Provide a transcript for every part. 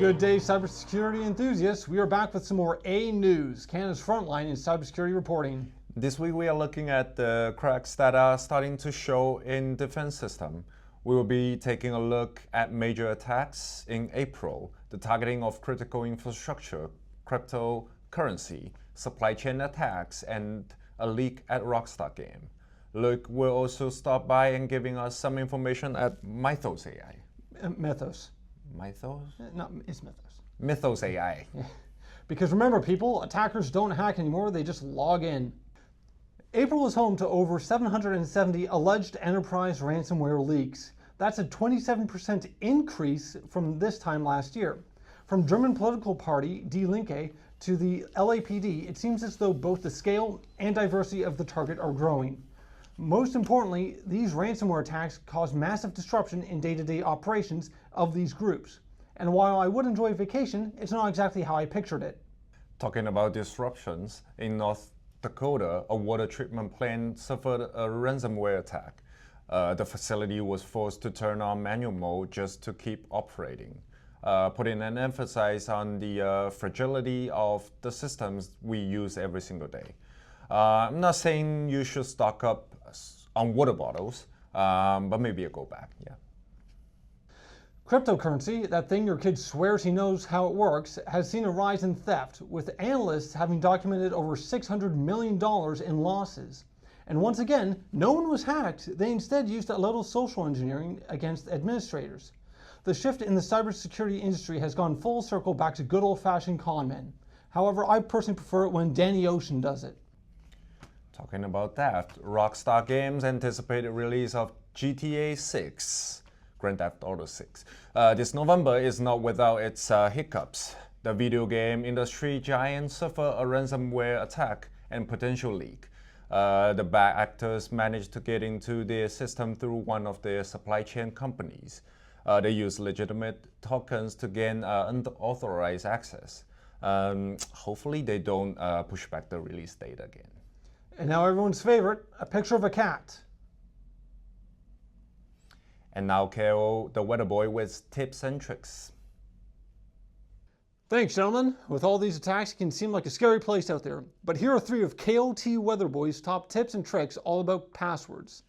Good day, cybersecurity enthusiasts. We are back with some more A News, Canada's frontline in cybersecurity reporting. This week we are looking at the cracks that are starting to show in defense system. We will be taking a look at major attacks in April, the targeting of critical infrastructure, cryptocurrency, supply chain attacks, and a leak at Rockstar Game. Luke will also stop by and giving us some information at Mythos AI. Mythos. Mythos? No, it's Mythos. Mythos AI. Because remember people, attackers don't hack anymore, they just log in. April is home to over 770 alleged enterprise ransomware leaks. That's a 27% increase from this time last year. From German political party Die Linke to the LAPD, it seems as though both the scale and diversity of the target are growing. Most importantly, these ransomware attacks cause massive disruption in day-to-day operations of these groups. And while I would enjoy vacation, it's not exactly how I pictured it. Talking about disruptions, in North Dakota, a water treatment plant suffered a ransomware attack. The facility was forced to turn on manual mode just to keep operating, putting an emphasis on the fragility of the systems we use every single day. I'm not saying you should stock up on water bottles, but maybe a go back, yeah. Cryptocurrency, that thing your kid swears he knows how it works, has seen a rise in theft, with analysts having documented over $600 million in losses. And once again, no one was hacked. They instead used a little social engineering against administrators. The shift in the cybersecurity industry has gone full circle back to good old-fashioned con men. However, I personally prefer it when Danny Ocean does it. Talking about that, Rockstar Games anticipated release of GTA 6, Grand Theft Auto 6. This November is not without its hiccups. The video game industry giant suffered a ransomware attack and potential leak. The bad actors managed to get into their system through one of their supply chain companies. They used legitimate tokens to gain unauthorized access. Hopefully they don't push back the release date again. And now everyone's favorite, a picture of a cat. And now KO, the weather boy, with tips and tricks. Thanks, gentlemen. With all these attacks, it can seem like a scary place out there. But here are 3 of KOT Weatherboy's top tips and tricks all about passwords.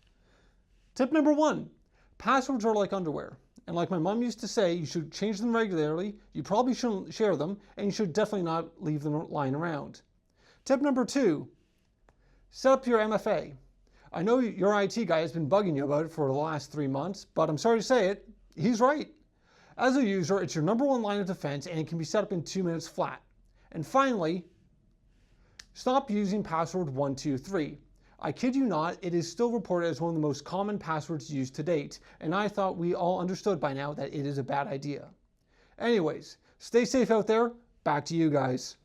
Tip number 1, passwords are like underwear. And like my mom used to say, you should change them regularly, you probably shouldn't share them, and you should definitely not leave them lying around. Tip number 2, set up your MFA. I know your IT guy has been bugging you about it for the last 3 months, but I'm sorry to say it, he's right. As a user, it's your number 1 line of defense and it can be set up in 2 minutes flat. And finally, stop using password 123. I kid you not, it is still reported as one of the most common passwords used to date, and I thought we all understood by now that it is a bad idea. Anyways, stay safe out there, back to you guys.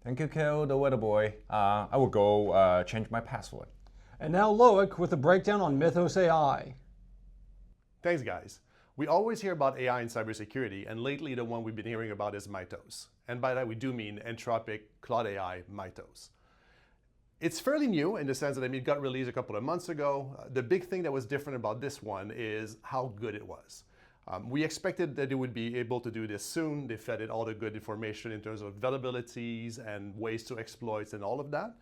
Thank you, KO, the weather boy. I will go change my password. And now Loic with a breakdown on Mythos AI. Thanks, guys. We always hear about AI in cybersecurity, and lately the one we've been hearing about is Mythos. And by that we do mean Anthropic Claude AI Mythos. It's fairly new in the sense that it got released a couple of months ago. The big thing that was different about this one is how good it was. We expected that it would be able to do this soon. They fed it all the good information in terms of vulnerabilities and ways to exploit and all of that.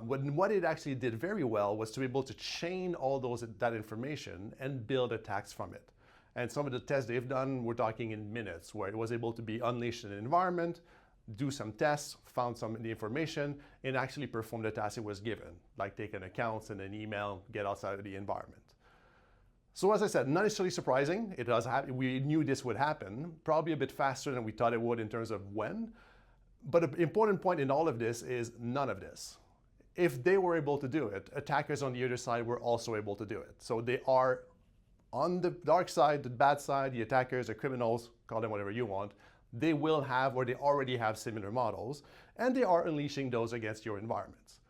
What it actually did very well was to be able to chain all that information and build attacks from it. And some of the tests they've done, we're talking in minutes, where it was able to be unleashed in an environment, do some tests, found some of the information, and actually perform the task it was given, like take an account, send an email, get outside of the environment. So as I said, not necessarily surprising. It does happen. We knew this would happen, probably a bit faster than we thought it would in terms of when. But an important point in all of this is none of this. If they were able to do it, attackers on the other side were also able to do it. So they are on the dark side, the bad side, the attackers, the criminals, call them whatever you want, they will have or they already have similar models, and they are unleashing those against your environments.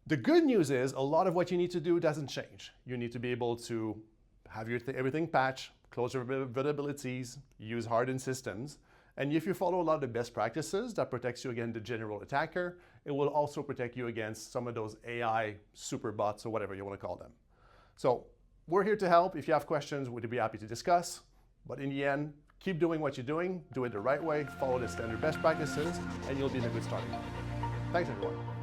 The good news is a lot of what you need to do doesn't change. You need to be able to have everything patched, close your vulnerabilities, use hardened systems, and if you follow a lot of the best practices that protects you against the general attacker, it will also protect you against some of those AI super bots or whatever you want to call them. So we're here to help. If you have questions, we'd be happy to discuss. But in the end, Keep doing what you're doing, do it the right way, follow the standard best practices, and you'll be in a good starting point. Thanks, everyone.